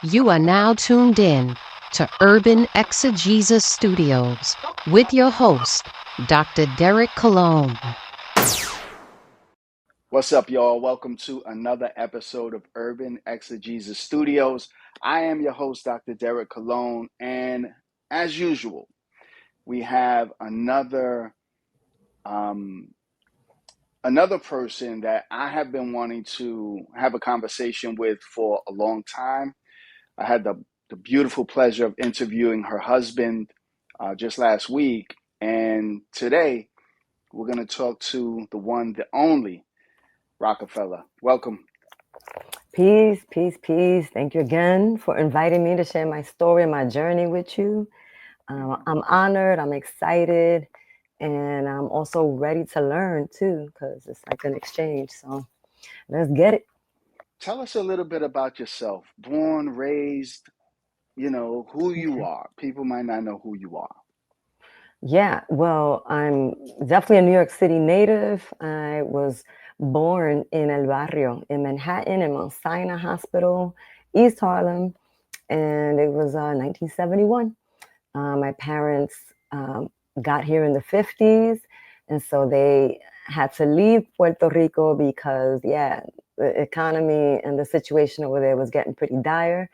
You are now tuned in to Urban Exegesis Studios with your host, Dr. Derek Cologne. What's up, y'all? Welcome to another episode of Urban Exegesis Studios. I am your host, Dr. Derek Cologne, and as usual, we have another person that I have been wanting to have a conversation with for a long time. I had the beautiful pleasure of interviewing her husband just last week, and today we're going to talk to the one, the only, Rokafella. Welcome. Peace, peace, peace. Thank you again for inviting me to share my story and my journey with you. I'm honored, I'm excited, and I'm also ready to learn too, because it's like an exchange. So let's get it. Tell us a little bit about yourself. Born, raised, who you are. People might not know who you are. Yeah, well, I'm definitely a New York City native. I was born in El Barrio in Manhattan in Mount Sinai Hospital, East Harlem, and it was 1971. My parents got here in the 50s, and so they had to leave Puerto Rico because, the economy and the situation over there was getting pretty dire.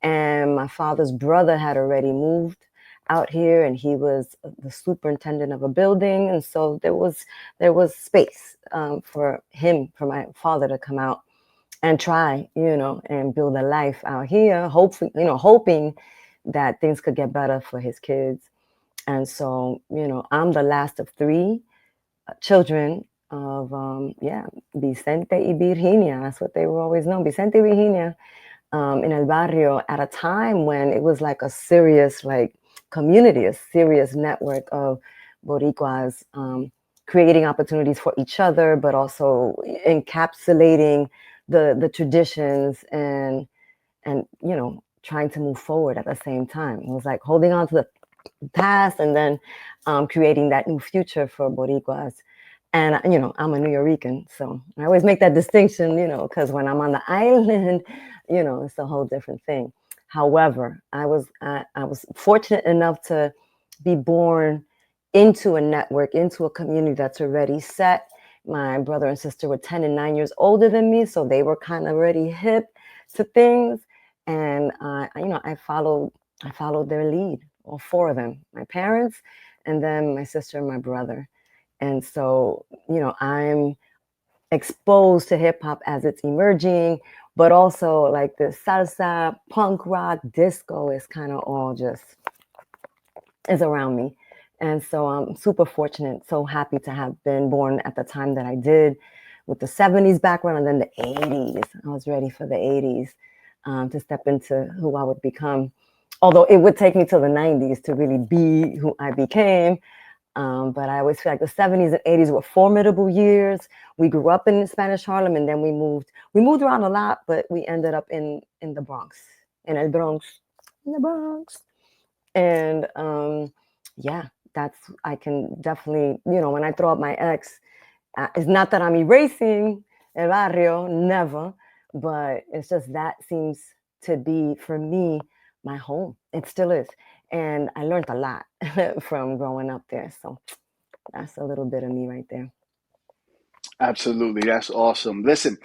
And my father's brother had already moved out here, and he was the superintendent of a building, and so there was space for my father to come out and try, and build a life out here, hoping that things could get better for his kids. And so, I'm the last of three children of, Vicente y Virginia. That's what they were always known, Vicente y Virginia, in El Barrio, at a time when it was like a serious, community, a serious network of Boricuas, creating opportunities for each other, but also encapsulating the traditions and trying to move forward at the same time. It was like holding on to the past and then creating that new future for Boricuas. And, I'm a New Yorican, so I always make that distinction, because when I'm on the island, it's a whole different thing. However, I was fortunate enough to be born into a network, into a community that's already set. My brother and sister were 10 and 9 years older than me, so they were kind of already hip to things. And I followed their lead, all four of them, my parents, and then my sister and my brother. And so, I'm exposed to hip hop as it's emerging, but also like the salsa, punk rock, disco is kind of all just is around me. And so I'm super fortunate, so happy to have been born at the time that I did, with the 70s background and then the 80s. I was ready for the 80s to step into who I would become. Although it would take me to the 90s to really be who I became. But I always feel like the 70s and 80s were formidable years. We grew up in Spanish Harlem, and then we moved around a lot, but we ended up in the Bronx, in the Bronx. And I can definitely, when I throw up my ex, it's not that I'm erasing El Barrio, never, but it's just that seems to be, for me, my home. It still is. And I learned a lot from growing up there. So that's a little bit of me right there. Absolutely, that's awesome. Listen,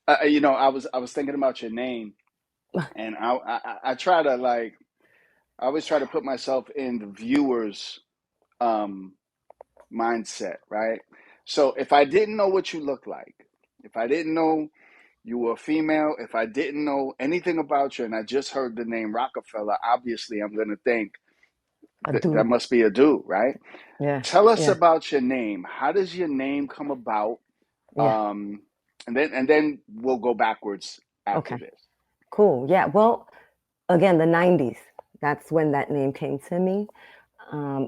I was thinking about your name, and I try to I always try to put myself in the viewer's mindset, right? So if I didn't know what you look like, if I didn't know you were a female, if I didn't know anything about you, and I just heard the name Rockefeller, obviously I'm going to think that must be a dude, right? Yeah. Tell us Yeah. about your name. How does your name come about? Yeah. And then we'll go backwards after Okay. this. Cool. Yeah. Well, again, the 90s. That's when that name came to me.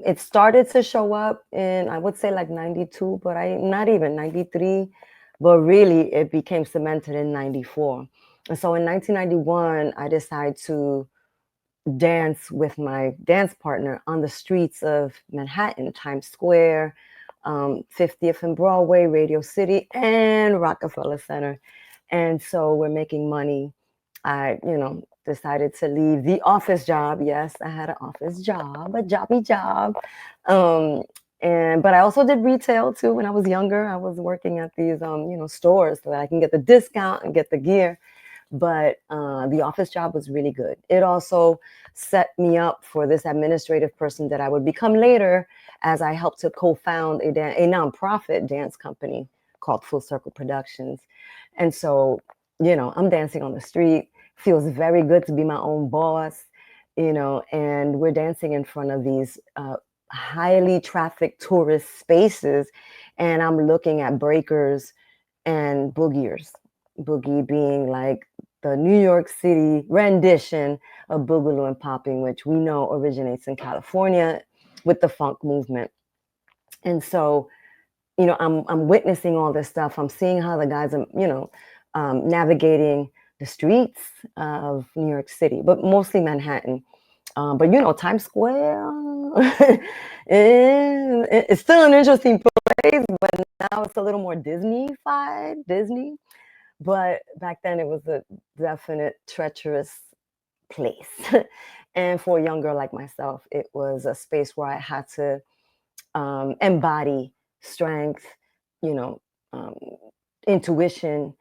It started to show up in, I would say, like 92, but not even 93. But really, it became cemented in 94. And so in 1991, I decided to dance with my dance partner on the streets of Manhattan, Times Square, 50th and Broadway, Radio City, and Rockefeller Center. And so we're making money. I decided to leave the office job. Yes, I had an office job, a jobby job. But I also did retail too when I was younger. I was working at these, stores so that I can get the discount and get the gear. But the office job was really good. It also set me up for this administrative person that I would become later, as I helped to co-found a nonprofit dance company called Full Circle Productions. And so, I'm dancing on the street. Feels very good to be my own boss, and we're dancing in front of these highly trafficked tourist spaces. And I'm looking at breakers and boogiers. Boogie being like the New York City rendition of boogaloo and popping, which we know originates in California with the funk movement. And so, I'm witnessing all this stuff. I'm seeing how the guys are, navigating the streets of New York City, but mostly Manhattan. But Times Square, it's still an interesting place, but now it's a little more Disney-fied, Disney. But back then it was a definite treacherous place. And for a young girl like myself, it was a space where I had to embody strength, you know, um, intuition,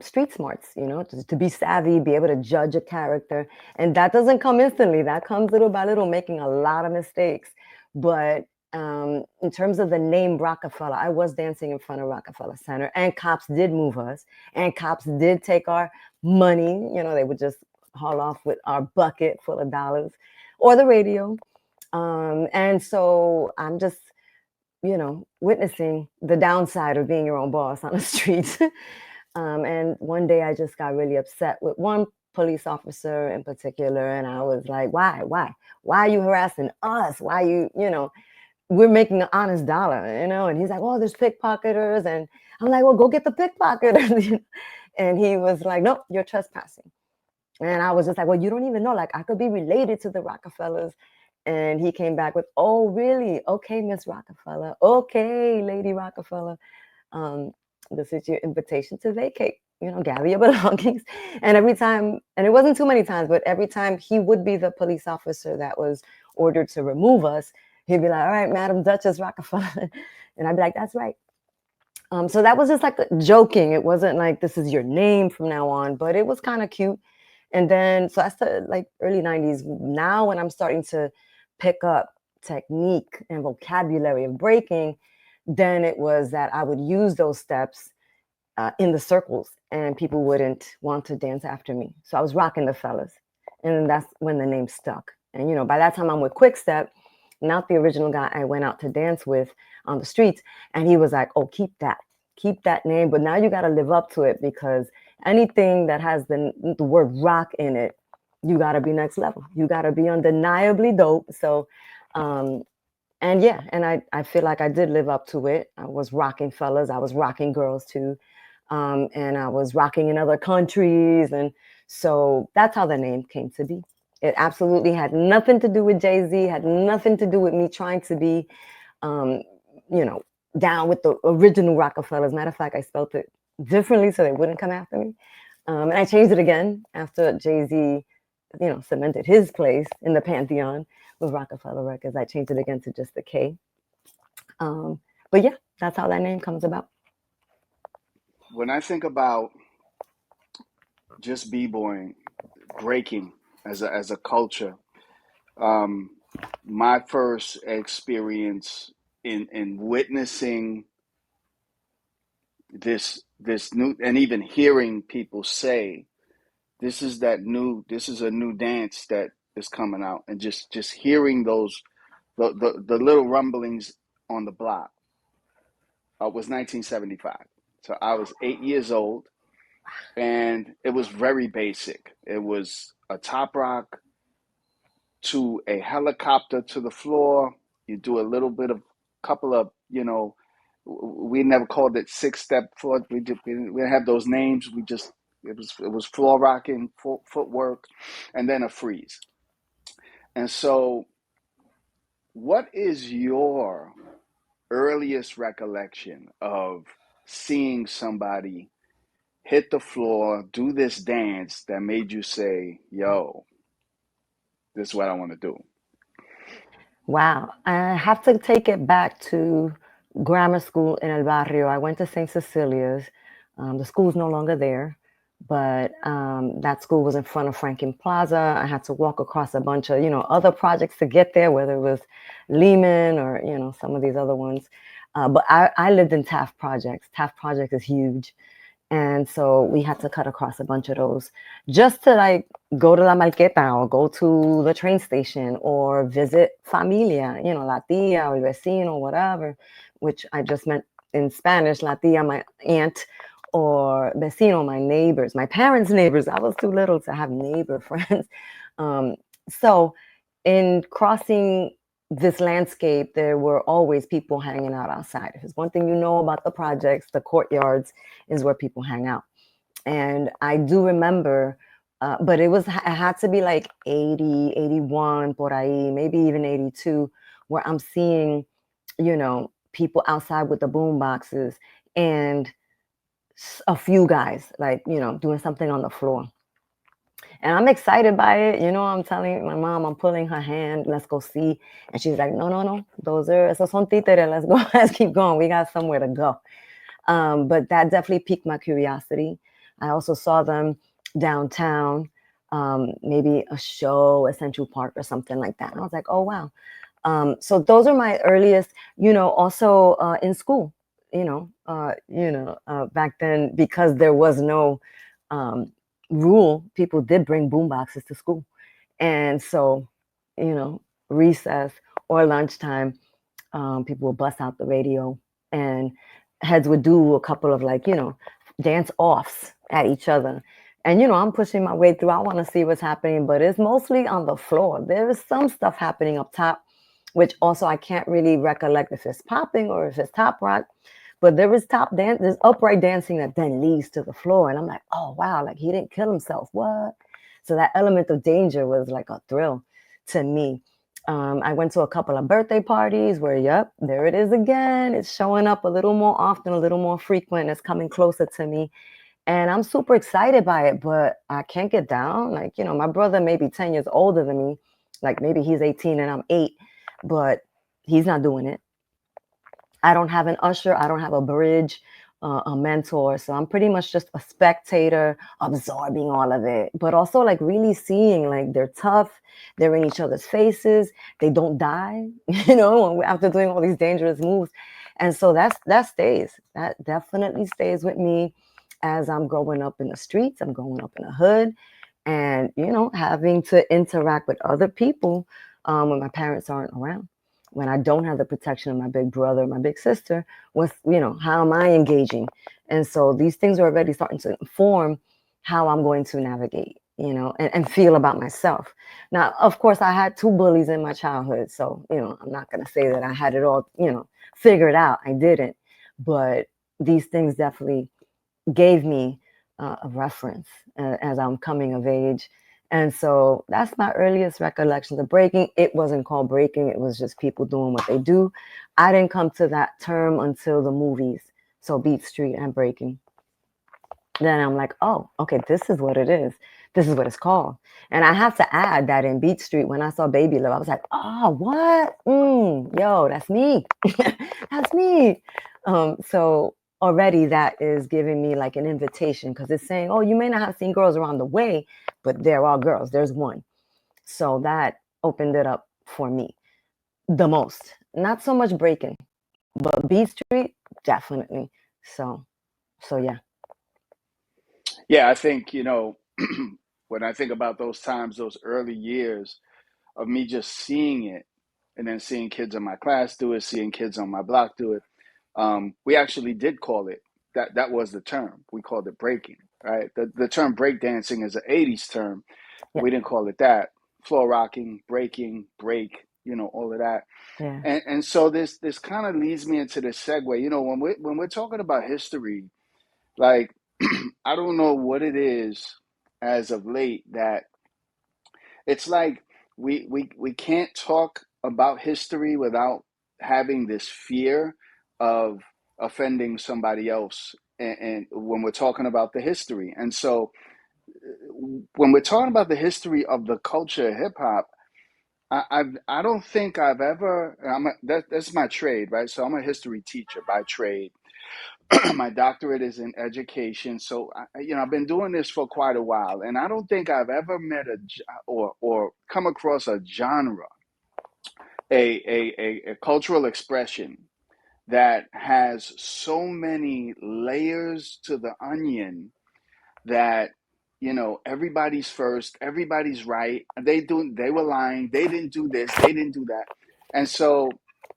street smarts, just to be savvy, be able to judge a character. And that doesn't come instantly. That comes little by little, making a lot of mistakes. But in terms of the name Rokafella, I was dancing in front of Rockefeller Center, and cops did move us, and cops did take our money. They would just haul off with our bucket full of dollars or the radio. And so I'm just, witnessing the downside of being your own boss on the streets. And one day I just got really upset with one police officer in particular. And I was like, why are you harassing us? Why we're making an honest dollar, And he's like, oh, there's pickpocketers. And I'm like, well, go get the pickpocketers. And he was like, nope, you're trespassing. And I was just like, well, you don't even know, like I could be related to the Rockefellers. And he came back with, oh, really? Okay, Miss Rokafella. Okay, Lady Rokafella. This is your invitation to vacate, gather your belongings. And every time, and it wasn't too many times, but every time he would be the police officer that was ordered to remove us, he'd be like, all right, Madam Duchess Rokafella. And I'd be like, that's right. So that was just like joking. It wasn't like, this is your name from now on, but it was kind of cute. And then, so that's the like early 90s. Now when I'm starting to pick up technique and vocabulary of breaking, then it was that I would use those steps in the circles, and people wouldn't want to dance after me. So I was rocking the fellas. And that's when the name stuck. And, by that time I'm with Kwikstep, not the original guy I went out to dance with on the streets. And he was like, oh, keep that name. But now you got to live up to it, because anything that has the word rock in it, you got to be next level. You got to be undeniably dope. So, and I feel like I did live up to it. I was rocking fellas. I was rocking girls too. And I was rocking in other countries. And so that's how the name came to be. It absolutely had nothing to do with Jay-Z, had nothing to do with me trying to be, down with the original Rockefellers. Matter of fact, I spelled it differently so they wouldn't come after me. And I changed it again after Jay-Z, cemented his place in the pantheon with Rockefeller Records. I changed it again to just the K. But yeah, that's how that name comes about. When I think about just b-boying, breaking as a culture, my first experience in witnessing this new, and even hearing people say, this is a new dance that is coming out, and just hearing those the little rumblings on the block was 1975. So I was 8 years old, and it was very basic. It was a top rock to a helicopter to the floor. You do a little bit of couple of, we never called it 6-step floor. We didn't have those names. It was floor rocking, footwork, and then a freeze. And so, what is your earliest recollection of seeing somebody hit the floor, do this dance that made you say, yo, this is what I want to do? Wow. I have to take it back to grammar school in El Barrio. I went to St. Cecilia's. The school's no longer there, but that school was in front of Franklin Plaza. I had to walk across a bunch of, other projects to get there, whether it was Lehman or, some of these other ones. But I lived in Taft Projects. Taft Project is huge. And so we had to cut across a bunch of those just to like go to La Marqueta or go to the train station or visit familia, la tía or vecino, whatever, which I just meant in Spanish, la tía, my aunt, or vecino, my neighbors, my parents' neighbors. I was too little to have neighbor friends. So in crossing this landscape, there were always people hanging out outside. If there's one thing you know about the projects, the courtyards is where people hang out. And I do remember, but it had to be like 80, 81, por ahí, maybe even 82, where I'm seeing, people outside with the boom boxes and a few guys like, doing something on the floor. And I'm excited by it. I'm telling my mom, I'm pulling her hand, let's go see. And she's like, no, no, no. Esos son títeres. Let's go. Let's keep going. We got somewhere to go. But that definitely piqued my curiosity. I also saw them downtown, maybe a show at Central Park or something like that. And I was like, oh, wow. So those are my earliest, also in school, back then, because there was no rule, people did bring boom boxes to school. And so, recess or lunchtime, people would bust out the radio and heads would do a couple of dance offs at each other. And, I'm pushing my way through. I want to see what's happening, but it's mostly on the floor. There is some stuff happening up top, which also I can't really recollect if it's popping or if it's top rock. But there is there's upright dancing that then leads to the floor. And I'm like, oh, wow, like he didn't kill himself. What? So that element of danger was like a thrill to me. I went to a couple of birthday parties where, yep, there it is again. It's showing up a little more often, a little more frequent. It's coming closer to me. And I'm super excited by it, but I can't get down. Like, my brother may be 10 years older than me. Like maybe he's 18 and I'm 8, but he's not doing it. I don't have an usher. I don't have a bridge, a mentor. So I'm pretty much just a spectator absorbing all of it, but also like really seeing like they're tough. They're in each other's faces. They don't die, after doing all these dangerous moves. And so that stays. That definitely stays with me as I'm growing up in the streets. I'm growing up in the hood and, having to interact with other people when my parents aren't around. When I don't have the protection of my big brother, my big sister, how am I engaging? And so these things are already starting to inform how I'm going to navigate, and feel about myself. Now, of course, I had 2 bullies in my childhood. So, I'm not going to say that I had it all, figured out. I didn't. But these things definitely gave me a reference as I'm coming of age. And so that's my earliest recollection of breaking. It wasn't called breaking. It was just people doing what they do. I didn't come to that term until the movies. So Beat Street and breaking. Then I'm like, oh, okay, this is what it is. This is what it's called. And I have to add that in Beat Street, when I saw Baby Love, I was like, oh, what? Yo, that's me. That's me. So already that is giving me like an invitation because it's saying, oh, you may not have seen girls around the way, but there are girls. There's one. So that opened it up for me the most. Not so much breaking, but Beat Street, definitely. So yeah. Yeah, I think, when I think about those times, those early years of me just seeing it and then seeing kids in my class do it, seeing kids on my block do it, we actually did call it, that was the term. We called it breaking, right? The term breakdancing is an 80s term. Yeah. We didn't call it that. Floor rocking, breaking, break, all of that. Yeah. And so this kind of leads me into this segue. When we're talking about history, like I don't know what it is as of late that it's like we can't talk about history without having this fear of offending somebody else and when we're talking about the history. And so when we're talking about the history of the culture of hip hop, I don't think I've ever that's my trade, right? So I'm a history teacher by trade. My doctorate is in education, so I've been doing this for quite a while, and I don't think I've ever met or come across a genre, a cultural expression that has so many layers to the onion that everybody's first, everybody's right, they were lying, they didn't do this, they didn't do that. And so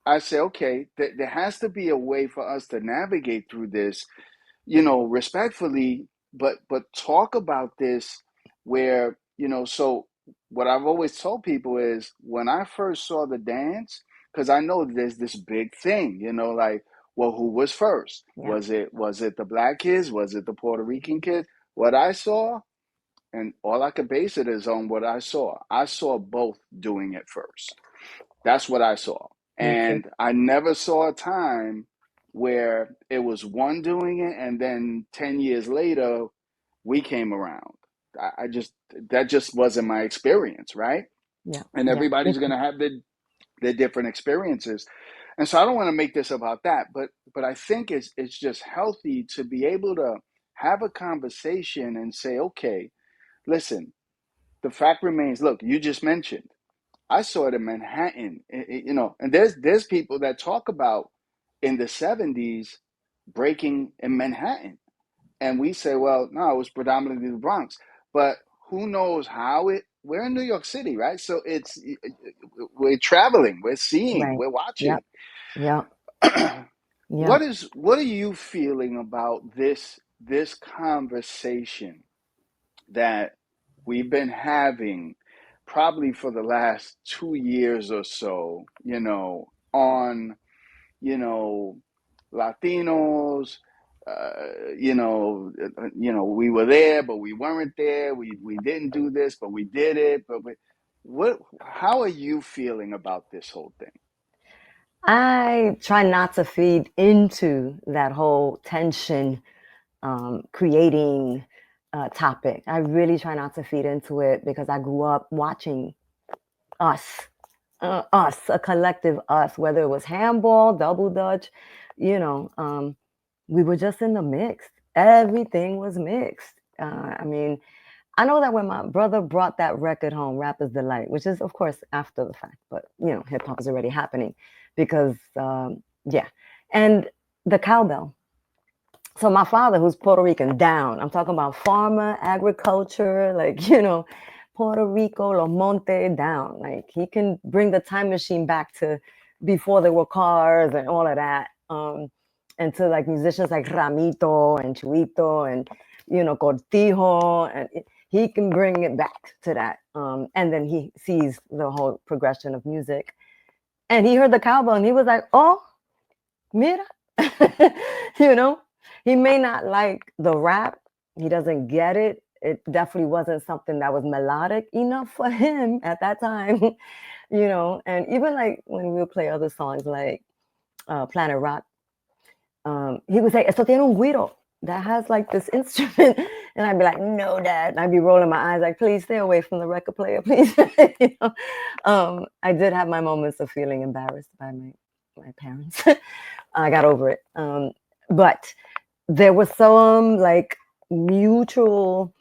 I say, okay, there has to be a way for us to navigate through this, respectfully, but talk about this where, so what I've always told people is when I first saw the dance, because I know there's this big thing, like, well, who was first? Yeah. Was it the black kids? Was it the Puerto Rican kids? What I saw, and all I could base it is on what I saw. I saw both doing it first. That's what I saw. Me too. And I never saw a time where it was one doing it and then 10 years later we came around. That just wasn't my experience, right? Yeah. And Yeah. everybody's going to have their different experiences. And so I don't want to make this about that, but I think it's just healthy to be able to have a conversation and say, okay, listen, the fact remains, look, you just mentioned I saw it in Manhattan, and there's people that talk about in the 70s breaking in Manhattan. And we say, well, no, it was predominantly the Bronx. But who knows we're in New York City, right? So we're traveling, we're seeing, Right. we're Yep. watching. Yep. What Yep. are you feeling about this conversation that we've been having probably for the last 2 years or so, on, you know, Latinos, we were there, but we weren't there. We didn't do this, but we did it. How are you feeling about this whole thing? I try not to feed into that whole tension creating topic. I really try not to feed into it because I grew up watching us, a collective us, whether it was handball, double dutch, we were just in the mix. Everything was mixed. I mean, I know that when my brother brought that record home, Rapper's Delight, which is, of course, after the fact, but, hip hop is already happening because, yeah. And the cowbell. So my father, who's Puerto Rican, down. I'm talking about farmer, agriculture, like, Puerto Rico, Los Montes, down. Like he can bring the time machine back to before there were cars and all of that. And to like musicians like Ramito and Chuito and, Cortijo. And he can bring it back to that. And then he sees the whole progression of music. And he heard the cowbell and he was like, oh, mira, he may not like the rap. He doesn't get it. It definitely wasn't something that was melodic enough for him at that time, and even like when we would play other songs like Planet Rock, he would say, esto tiene un guiro, that has like this instrument. And I'd be like, no, Dad. And I'd be rolling my eyes like, please stay away from the record player, please. I did have my moments of feeling embarrassed by my parents. I got over it. But there was some like mutual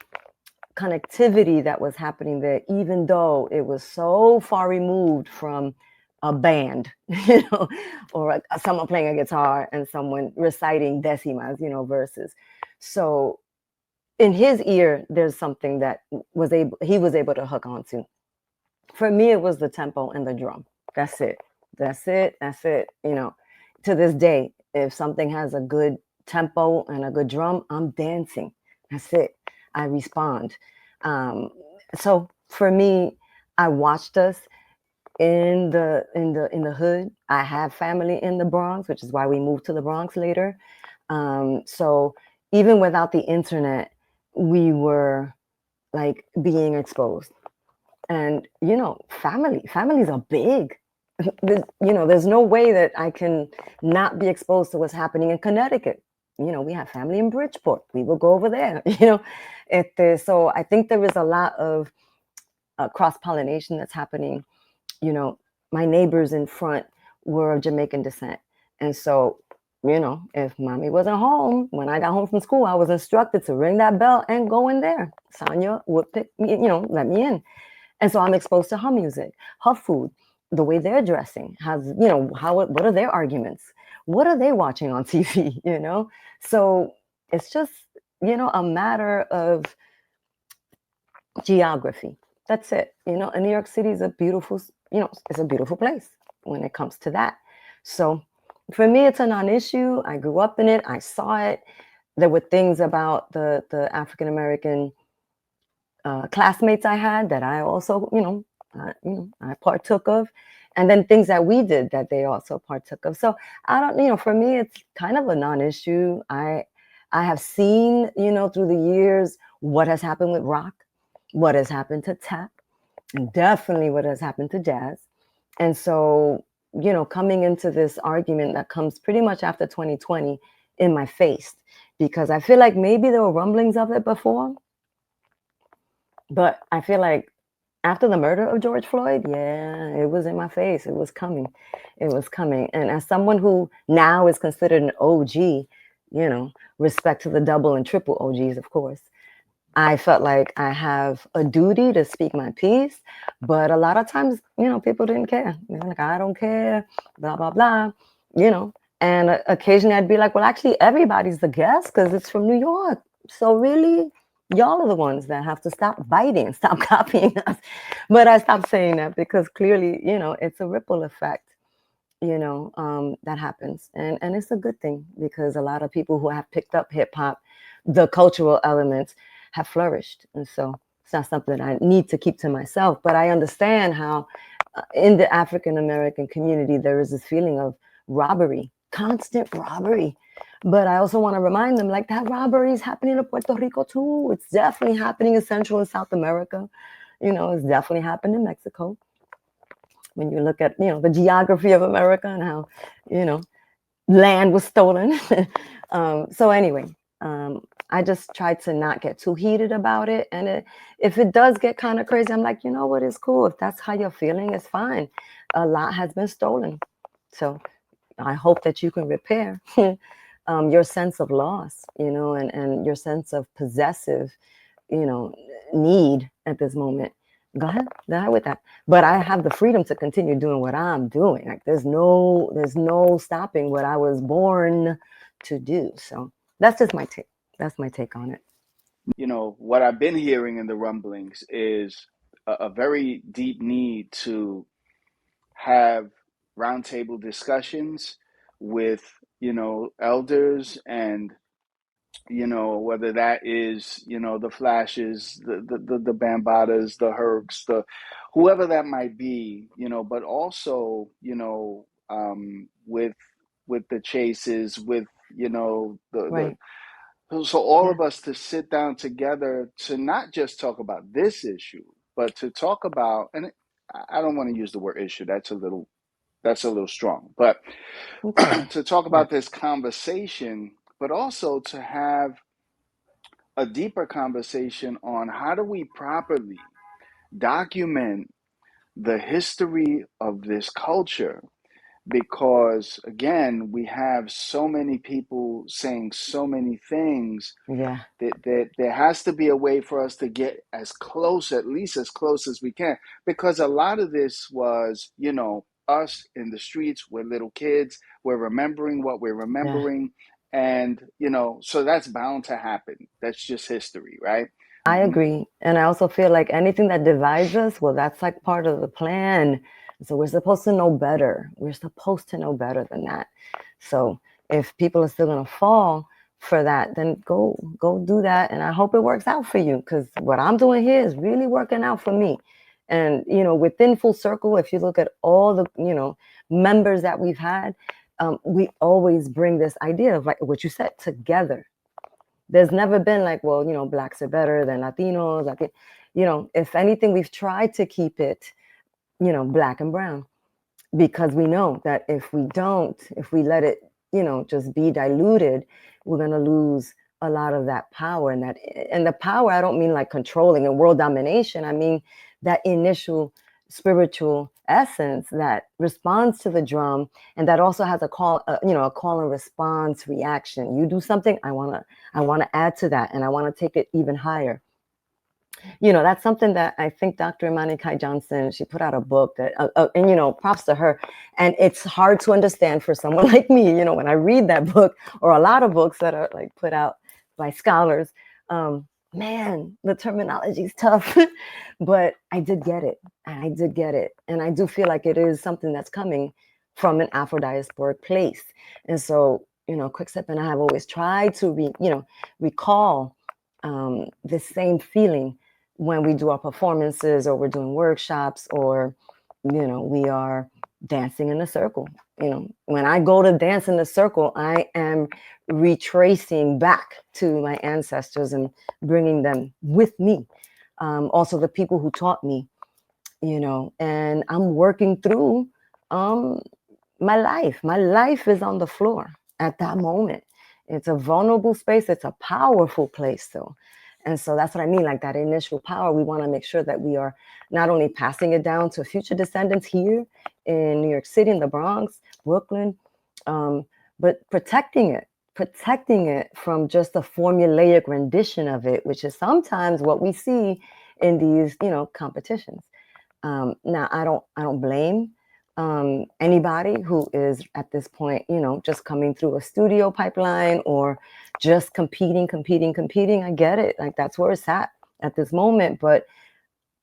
connectivity that was happening there, even though it was so far removed from a band, or someone playing a guitar and someone reciting decimas, verses. So in his ear, there's something that he was able to hook onto. For me, it was the tempo and the drum. That's it. That's it. That's it. To this day, if something has a good tempo and a good drum, I'm dancing. That's it. I respond. So for me, I watched us in the hood. I have family in the Bronx, which is why we moved to the Bronx later. So even without the internet, we were like being exposed. And families are big. There's no way that I can not be exposed to what's happening in Connecticut. we have family in Bridgeport. We will go over there, So I think there is a lot of cross-pollination that's happening. My neighbors in front were of Jamaican descent. And so, if mommy wasn't home, when I got home from school, I was instructed to ring that bell and go in there. Sonia would pick me, let me in. And so I'm exposed to her music, her food, the way they're dressing, what are their arguments? What are they watching on TV, So it's just, a matter of geography. That's it. And New York City is a beautiful, it's a beautiful place when it comes to that. So for me, it's a non-issue. I grew up in it. I saw it. There were things about the African-American classmates I had that I also, I partook of. And then things that we did that they also partook of. So I don't, for me, it's kind of a non-issue. I have seen, through the years, what has happened with rock, what has happened to tap, and definitely what has happened to jazz. And so, coming into this argument that comes pretty much after 2020 in my face, because I feel like maybe there were rumblings of it before, but I feel like after the murder of George Floyd, yeah, it was in my face. It was coming. It was coming. And as someone who now is considered an OG, respect to the double and triple OGs, of course, I felt like I have a duty to speak my piece. But a lot of times, people didn't care. They're like, I don't care, blah, blah, blah, And occasionally I'd be like, well, actually, everybody's the guest because it's from New York. So really, y'all are the ones that have to stop biting, stop copying us. But I stopped saying that because clearly, it's a ripple effect, that happens. And it's a good thing because a lot of people who have picked up hip hop, the cultural elements, have flourished. And so it's not something I need to keep to myself. But I understand how in the African-American community, there is this feeling of robbery, constant robbery. But I also want to remind them, like, that robbery is happening in Puerto Rico too. It's definitely happening in Central and South America. It's definitely happened in Mexico. When you look at, the geography of America and how, land was stolen. So anyway, I just try to not get too heated about it. And if it does get kind of crazy, I'm like, you know what, it's cool. If that's how you're feeling, it's fine. A lot has been stolen. So I hope that you can repair your sense of loss, and your sense of possessive, need at this moment. Go ahead with that. But I have the freedom to continue doing what I'm doing. Like there's no stopping what I was born to do. So that's just my take. That's my take on it. What I've been hearing in the rumblings is a very deep need to have roundtable discussions with, elders and, whether that is, the Flashes, the Bambatas, the Hercs, whoever that might be, but also, with the Chases, with, Right. so all of us to sit down together to not just talk about this issue, but to talk about, and I don't want to use the word issue. That's a little strong, but Okay. to talk about this conversation, but also to have a deeper conversation on how do we properly document the history of this culture, because again we have so many people saying so many things Yeah. that there has to be a way for us to get as close, at least as close as we can, because a lot of this was, us in the streets, we're little kids, we're remembering what we're Yeah. remembering, and so that's bound to happen. That's just history, right? I agree. And I also feel like anything that divides us, well, that's like part of the plan. So we're supposed to know better. We're supposed to know better than that. So if people are still going to fall for that, then go do that. And I hope it works out for you, because what I'm doing here is really working out for me. And, within Full Circle, if you look at all the, members that we've had, we always bring this idea of, like what you said, together. There's never been like, well, blacks are better than Latinos. If anything, we've tried to keep it, black and brown, because we know that if we let it just be diluted, we're going to lose a lot of that power. And the power, I don't mean like controlling and world domination. I mean that initial spiritual essence that responds to the drum, and that also has a call and response reaction. You do something, I want to add to that, and I want to take it even higher. That's something that I think Dr. Imani Kai Johnson, she put out a book that, and props to her. And it's hard to understand for someone like me, when I read that book, or a lot of books that are like put out by scholars. Man, the terminology is tough, but I did get it. And I do feel like it is something that's coming from an Afro-diasporic place. And so, Kwikstep and I have always tried to recall the same feeling when we do our performances, or we're doing workshops, or we are dancing in a circle. When I go to dance in a circle, I am retracing back to my ancestors and bringing them with me. Also the people who taught me, and I'm working through my life is on the floor at that moment. It's a vulnerable space. It's a powerful place though. And so that's what I mean, like that initial power. We want to make sure that we are not only passing it down to future descendants here in New York City, in the Bronx, Brooklyn, but protecting it from just a formulaic rendition of it, which is sometimes what we see in these, competitions. Now, I don't blame anybody who is at this point, just coming through a studio pipeline, or just competing. I get it. Like that's where it's at this moment. But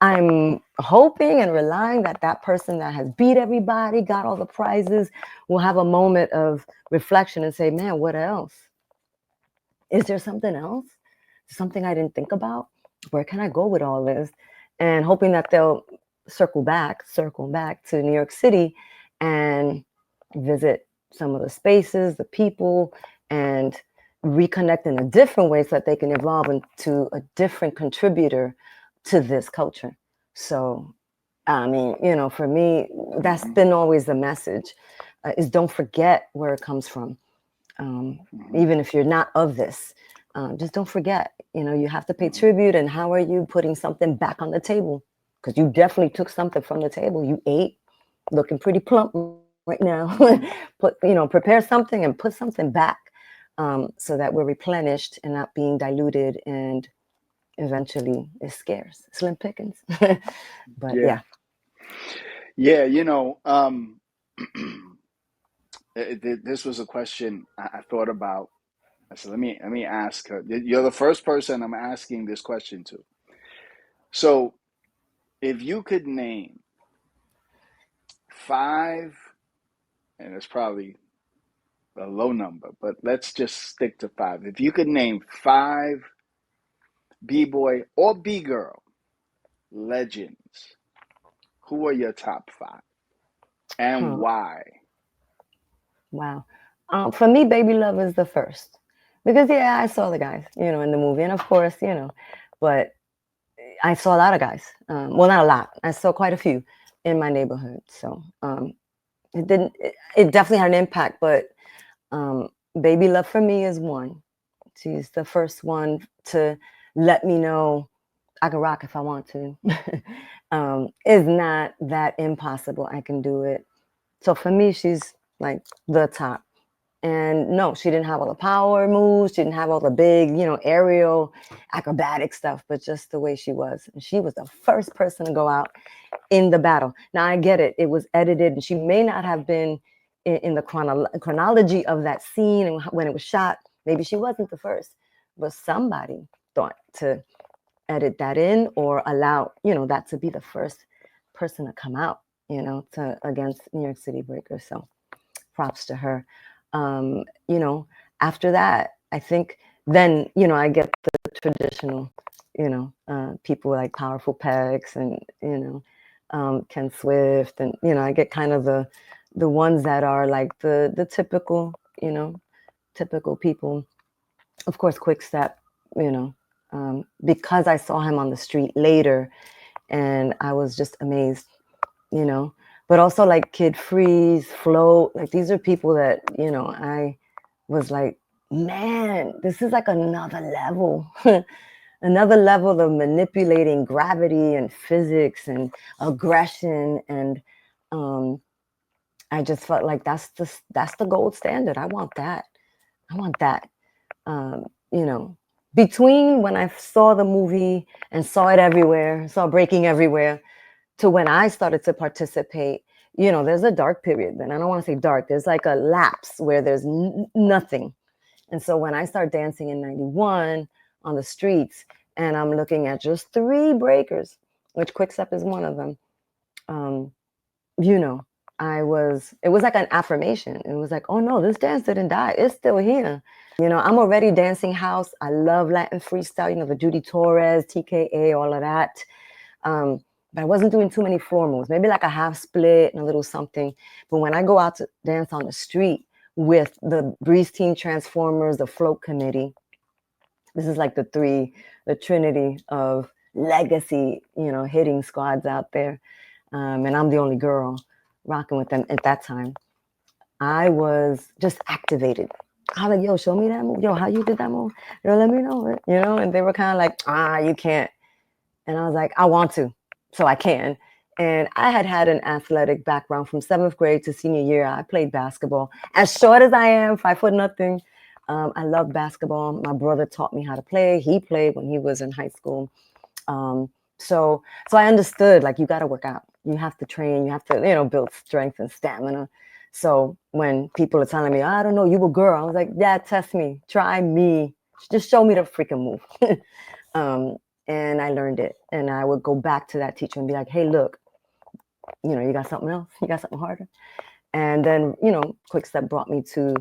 I'm hoping and relying that that person that has beat everybody, got all the prizes, will have a moment of reflection and say, man, what else? Is there something else? Something I didn't think about? Where can I go with all this? And hoping that they'll circle back to New York City and visit some of the spaces, the people, and reconnect in a different way so that they can evolve into a different contributor to this culture. So, I mean, for me, that's been always the message, is don't forget where it comes from. Even if you're not of this, just don't forget, you have to pay tribute. And how are you putting something back on the table? Because you definitely took something from the table. You ate, looking pretty plump right now. Prepare something and put something back, so that we're replenished and not being diluted, and eventually it's scarce, slim pickings. But yeah. This was a question I thought about. I said, let me ask her. You're the first person I'm asking this question to. So, if you could name 5, and it's probably a low number, but let's just stick to 5. If you could name 5 B-boy or B-girl legends, who are your top 5, and why? Wow. For me, Baby Love is the first, because I saw the guys, in the movie, and of course, but I saw a lot of guys. Well, not a lot. I saw quite a few in my neighborhood. So it definitely had an impact. But Baby Love for me is one. She's the first one to let me know I can rock if I want to. It's not that impossible. I can do it. So for me, she's like the top. And no, she didn't have all the power moves. She didn't have all the big, aerial acrobatic stuff, but just the way she was. And she was the first person to go out in the battle. Now, I get it. It was edited, and she may not have been in the chronology of that scene and when it was shot. Maybe she wasn't the first, but somebody thought to edit that in, or allow, that to be the first person to come out, against New York City Breakers. So props to her. After that, I think then, I get the traditional, people like Powerful Pegs and, Ken Swift, and, I get kind of the ones that are like the typical, typical people. Of course, Kwikstep, because I saw him on the street later, and I was just amazed, but also like Kid Freeze, Float. Like these are people that, you know, I was like, man, this is like another level. Another level of manipulating gravity and physics and aggression. And I just felt like that's the gold standard. I want that. I want that. You know, between when I saw the movie and saw it everywhere, saw breaking everywhere, to when I started to participate, you know, there's a dark period. Then I don't want to say dark. There's like a lapse where there's nothing. And so when I start dancing in 91 on the streets, and I'm looking at just 3 breakers, which Kwikstep is one of them, you know, it was like an affirmation. It was like, oh no, this dance didn't die. It's still here. You know, I'm already dancing house. I love Latin freestyle, you know, the Judy Torres, TKA, all of that. But I wasn't doing too many formals, maybe like a half split and a little something. But when I go out to dance on the street with the Breeze Team Transformers, the Float Committee, this is like the trinity of legacy, you know, hitting squads out there. And I'm the only girl rocking with them at that time. I was just activated. I was like, yo, show me that move. Yo, how you did that move? Yo, let me know it. You know, and they were kind of like, you can't. And I was like, I want to, so I can. And I had an athletic background from 7th grade to senior year. I played basketball. As short as I am, 5 foot nothing. I love basketball. My brother taught me how to play. He played when he was in high school. So I understood, like, you got to work out. You have to train. You have to, you know, build strength and stamina. So when people are telling me, I don't know, you a girl, I was like, yeah, test me. Try me. Just show me the freaking move. And I learned it. And I would go back to that teacher and be like, hey, look, you know, you got something else? You got something harder? And then, you know, Kwikstep brought me to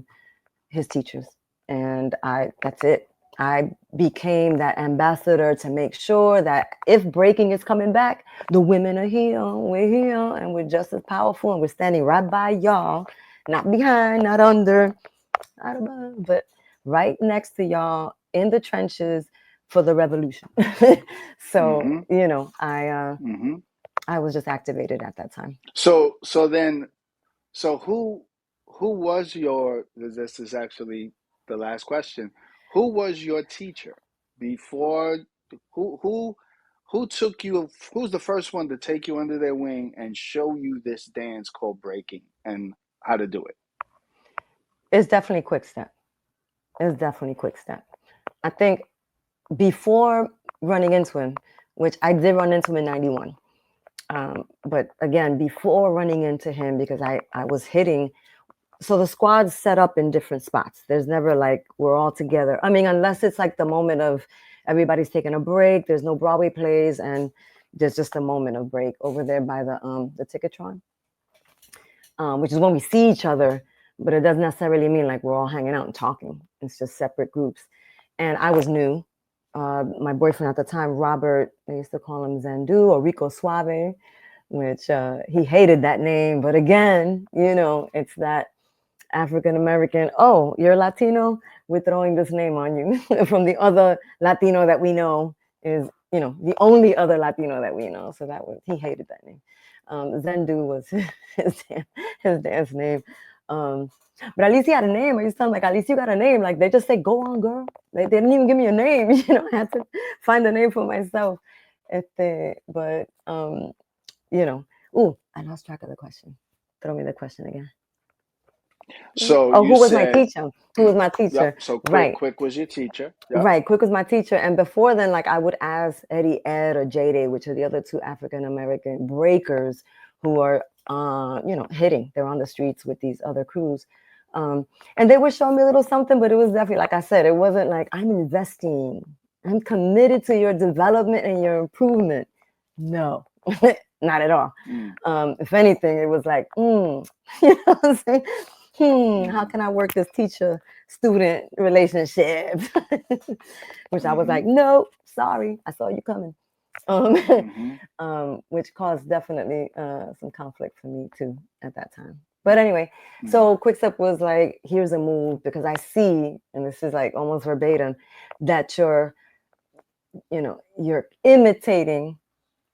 his teachers. And that's it. I became that ambassador to make sure that if breaking is coming back, the women are here, we're here, and we're just as powerful, and we're standing right by y'all, not behind, not under, not above, but right next to y'all in the trenches for the revolution. So, you know, I was just activated at that time. So who was your, this is actually the last question. Who was your teacher before, who took you, who's the first one to take you under their wing and show you this dance called breaking and how to do it? It's definitely Kwikstep. It's definitely Kwikstep. I think before running into him, which I did run into him in 91. But again, before running into him, because I was hitting, so the squad's set up in different spots. There's never like, we're all together. I mean, unless it's like the moment of everybody's taking a break, there's no Broadway plays, and there's just a moment of break over there by the Ticketron, which is when we see each other, but it doesn't necessarily mean like we're all hanging out and talking. It's just separate groups. And I was new. My boyfriend at the time, Robert, they used to call him Zandu or Rico Suave, which he hated that name. But again, you know, it's that African-American, oh, you're Latino? We're throwing this name on you from the other Latino that we know is, you know, the only other Latino that we know. So he hated that name. Zandu was his dance name. But at least he had a name. I used to tell him, like, at least you got a name. Like, they just say, go on, girl. They didn't even give me a name. You know, I had to find a name for myself. But, you know, I lost track of the question. Throw me the question again. So who was my teacher? Who was my teacher? Yep, so right. Quick was your teacher. Yep. Right. Quick was my teacher. And before then, like, I would ask Eddie Ed or J-Day, which are the other 2 African-American breakers who are, you know, hitting. They're on the streets with these other crews. And they would show me a little something, but it was definitely, like I said, it wasn't like, I'm investing. I'm committed to your development and your improvement. No, not at all. If anything, it was like, you know what I'm saying? How can I work this teacher-student relationship? Which I was like, no, sorry, I saw you coming. Which caused definitely some conflict for me too at that time. But anyway, so Kwikstep was like, here's a move, because I see, and this is like almost verbatim, that you're imitating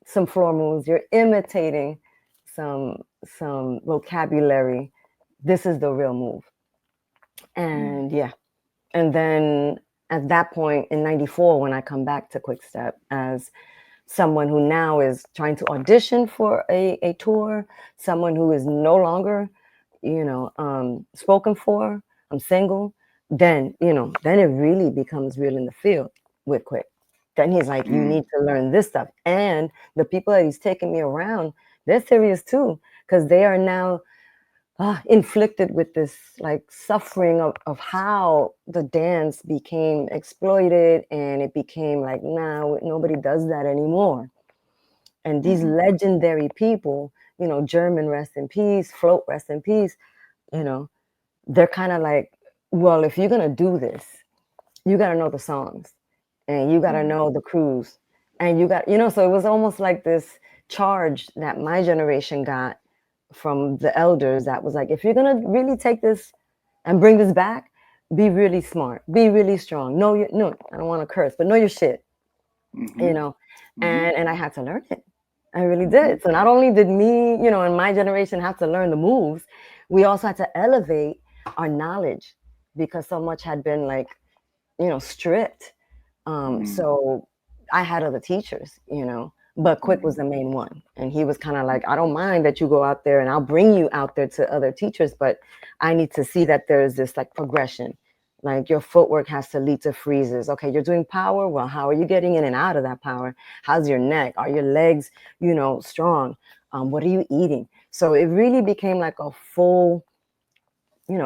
some floor moves, you're imitating some some vocabulary. This is the real move. And yeah. And then at that point in 94, when I come back to Kwikstep as someone who now is trying to audition for a tour, someone who is no longer, spoken for, I'm single, then, then it really becomes real in the field with Quick. Then he's like, you need to learn this stuff. And the people that he's taking me around, they're serious too, because they are now inflicted with this like suffering of how the dance became exploited, and it became like, now nobody does that anymore. And these legendary people, German rest in peace, Float rest in peace, they're kind of like, well, if you're gonna do this, you got to know the songs, and you got to know the crews, and you got, so it was almost like this charge that my generation got from the elders that was like, if you're gonna really take this and bring this back, be really smart, be really strong. No, I don't want to curse, but know your shit, and I had to learn it. I really did. So not only did me, and my generation have to learn the moves, we also had to elevate our knowledge, because so much had been like, stripped. So I had other teachers, but Quick was the main one. And he was kind of like, I don't mind that you go out there and I'll bring you out there to other teachers, but I need to see that there's this like progression. Like your footwork has to lead to freezes. Okay, you're doing power. Well, how are you getting in and out of that power? How's your neck? Are your legs, strong? What are you eating? So it really became like a full,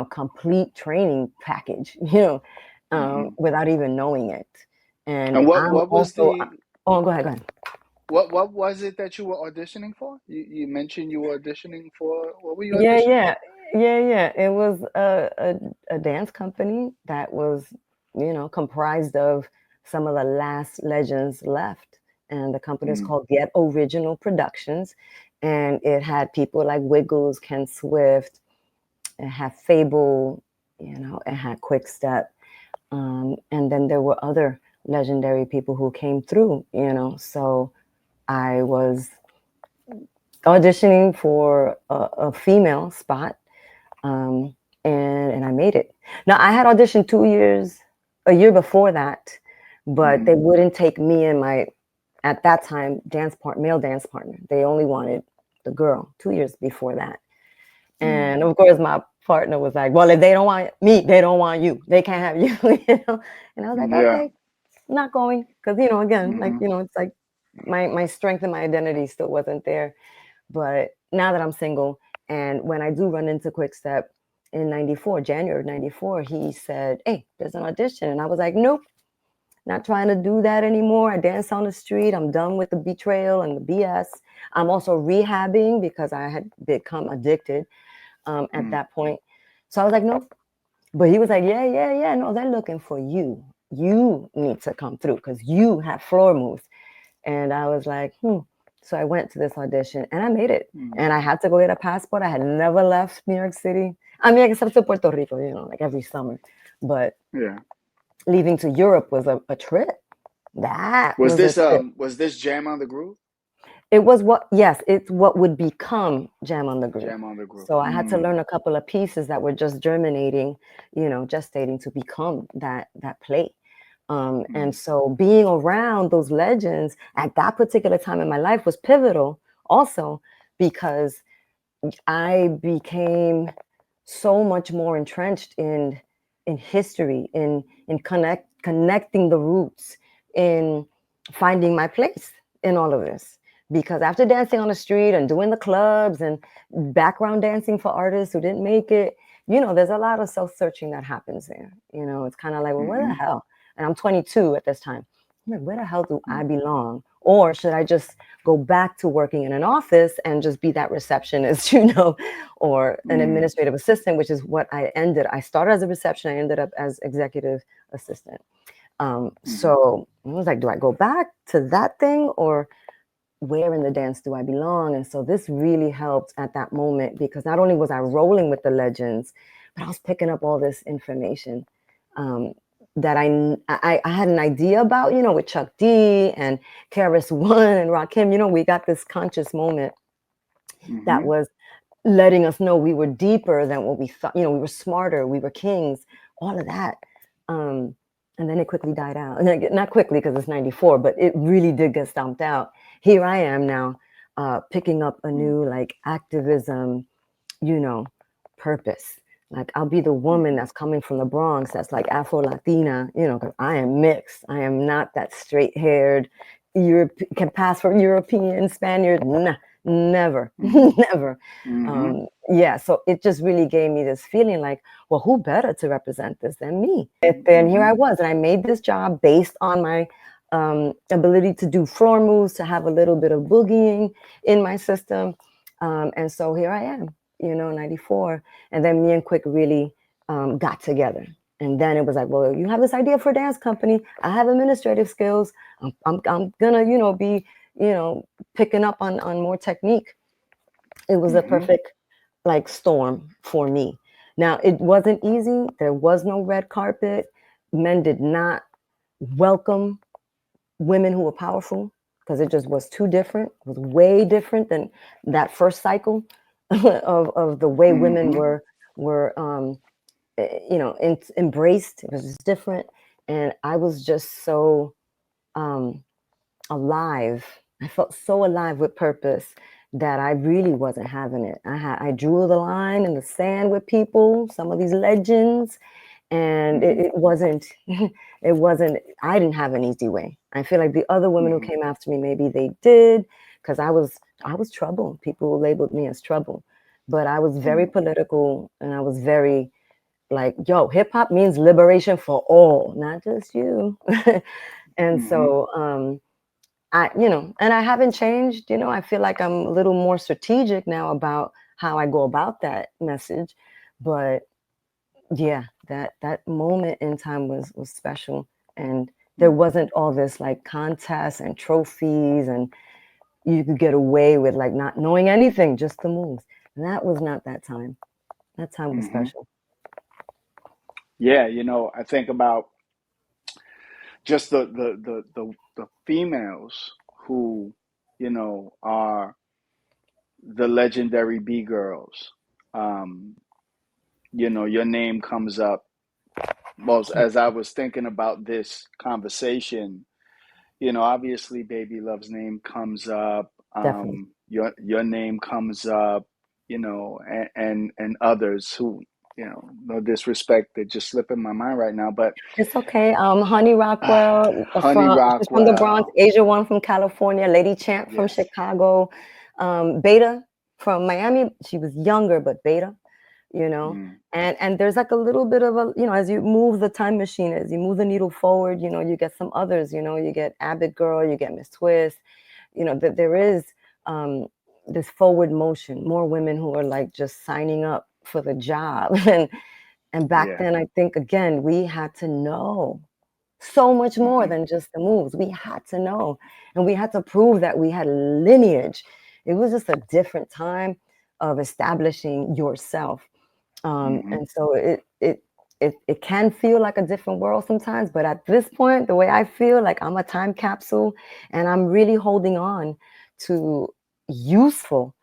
complete training package, without even knowing it. And what I'm what was also, the oh, go ahead. what was it that you were auditioning for? You mentioned you were auditioning for, what were you Yeah, auditioning yeah, for? yeah. It was a dance company that was, comprised of some of the last legends left. And the company is called Get Original Productions. And it had people like Wiggles, Ken Swift, it had Fable, it had Kwikstep. And then there were other legendary people who came through, So I was auditioning for a female spot, and I made it. Now I had auditioned a year before that, but they wouldn't take me and my, at that time, male dance partner. They only wanted the girl 2 years before that. And of course, my partner was like, well, if they don't want me, they don't want you. They can't have you, And I was like, Yeah. okay, I'm not going. Because, again, like, it's like my strength and my identity still wasn't there. But now that I'm single, and when I do run into Kwikstep in 94, January of 94, he said, hey, there's an audition. And I was like, nope, not trying to do that anymore. I dance on the street. I'm done with the betrayal and the BS. I'm also rehabbing because I had become addicted at that point. So I was like, nope. But he was like, yeah. No, they're looking for you. You need to come through because you have floor moves. And I was like, So I went to this audition and I made it. And I had to go get a passport. I had never left New York City. I mean, except to Puerto Rico, like every summer. But Yeah. leaving to Europe was a trip. That Was was a this trip. Jam on the Groove? It's what would become Jam on the Groove. Jam on the Groove. So I had to learn a couple of pieces that were just germinating, gestating to become that play. And so being around those legends at that particular time in my life was pivotal also, because I became so much more entrenched in history, in connecting the roots, in finding my place in all of this. Because after dancing on the street and doing the clubs and background dancing for artists who didn't make it, there's a lot of self-searching that happens there. It's kind of like, well, where the hell? And I'm 22 at this time. I'm like, where the hell do I belong? Or should I just go back to working in an office and just be that receptionist, or an administrative assistant, which is what I ended. I started as a reception. I ended up as executive assistant. So I was like, do I go back to that thing, or where in the dance do I belong? And so this really helped at that moment, because not only was I rolling with the legends, but I was picking up all this information that I had an idea about, with Chuck D and KRS One and Rakim. We got this conscious moment that was letting us know we were deeper than what we thought. We were smarter, we were kings, all of that. And then it quickly died out. Not quickly because it's 94, but it really did get stomped out. Here I am now, picking up a new like activism, purpose. Like I'll be the woman that's coming from the Bronx that's like Afro-Latina, because I am mixed. I am not that straight-haired, can pass for European, Spaniard. Nah, never, never. Yeah, so it just really gave me this feeling like, well, who better to represent this than me? And then here I was, and I made this job based on my ability to do floor moves, to have a little bit of boogieing in my system. And so here I am, 94. And then me and Quick really got together. And then it was like, well, you have this idea for a dance company. I have administrative skills. I'm gonna, be, picking up on more technique. It was a perfect like storm for me. Now, it wasn't easy. There was no red carpet. Men did not welcome women who were powerful because it just was too different. It was way different than that first cycle of the way women were embraced. It was just different. And I was just so alive. I felt so alive with purpose that I really wasn't having it. I drew the line in the sand with people, some of these legends, and it wasn't I didn't have an easy way. I feel like the other women who came after me, maybe they did, because I was trouble. People labeled me as trouble, but I was very political, and I was very like, yo, hip hop means liberation for all, not just you. And so and I haven't changed. I feel like I'm a little more strategic now about how I go about that message. But yeah, that moment in time was special. And there wasn't all this like contests and trophies, and you could get away with like not knowing anything, just the moves. And that was not that time. That time was special. Yeah, I think about just the females who, are the legendary B-Girls. Your name comes up. Well, as I was thinking about this conversation, obviously Baby Love's name comes up. Definitely. Your name comes up, and others who, no disrespect, they're just slipping my mind right now, but It's okay. Honey Rockwell, Honey she's from the Bronx. Rockwell. Asia One from California. Lady Champ from Yes. Chicago. Beta from Miami. She was younger, but Beta, And there's like a little bit of a, as you move the time machine, as you move the needle forward, you get some others, you get Abbott Girl, you get Miss Twist, that there is this forward motion, more women who are like just signing up for the job. And back then, I think, again, we had to know so much more than just the moves. We had to know, and we had to prove that we had lineage. It was just a different time of establishing yourself. And so it can feel like a different world sometimes, but at this point, the way I feel, like I'm a time capsule, and I'm really holding on to useful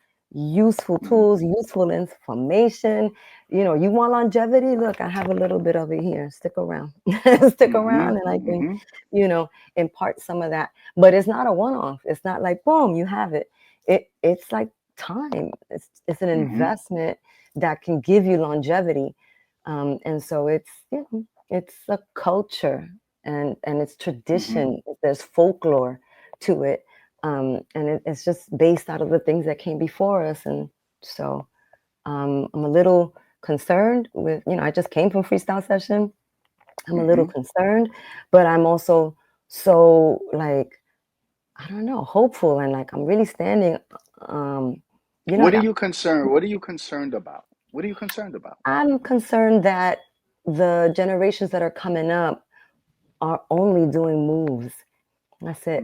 tools, useful information. You want longevity? Look, I have a little bit of it here. Stick around. Stick around, and I can, impart some of that. But it's not a one-off. It's not like, boom, you have it. It's like time. It's an investment that can give you longevity. And so it's a culture, and it's tradition. There's folklore to it. And it's just based out of the things that came before us. And so I'm a little concerned with, I just came from freestyle session. I'm a little concerned, but I'm also so like, I don't know, hopeful, and like I'm really standing. What are you concerned? What are you concerned about? What are you concerned about? I'm concerned that the generations that are coming up are only doing moves. That's it.